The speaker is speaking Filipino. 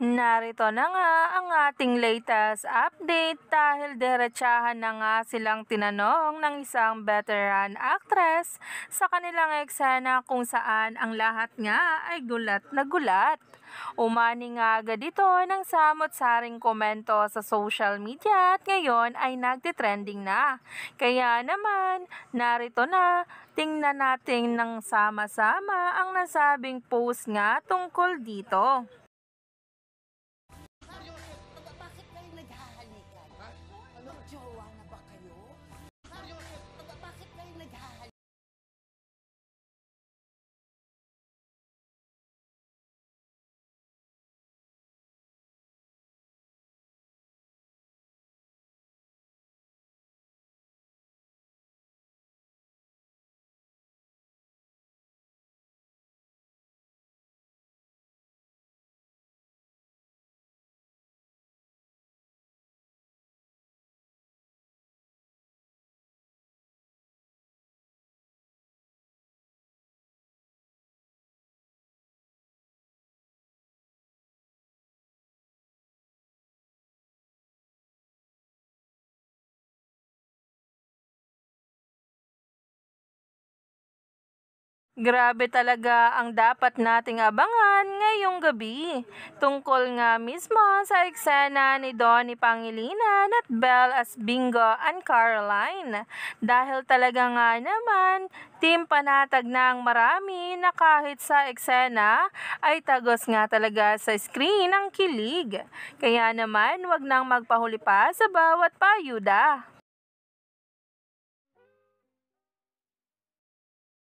Narito na nga ang ating latest update dahil diretsahan na nga silang tinanong ng isang veteran actress sa kanilang eksena kung saan ang lahat nga ay gulat na gulat. Umani nga agad ito ng samot-saring komento sa social media at ngayon ay nagtitrending na. Kaya naman, narito na, tingnan natin ng sama-sama ang nasabing post nga tungkol dito. Bakit kayo naghahalikan? Ha? Magjowa na ba kayo? Bakit kayo naghahalikan? Grabe talaga ang dapat nating abangan ngayong gabi. Tungkol nga mismo sa eksena ni Donnie Pangilinan at Belle Asbingo and Caroline. Dahil talaga nga naman, team panatag na ang marami na kahit sa eksena ay tagos nga talaga sa screen ang kilig. Kaya naman wag nang magpahuli pa sa bawat payuda.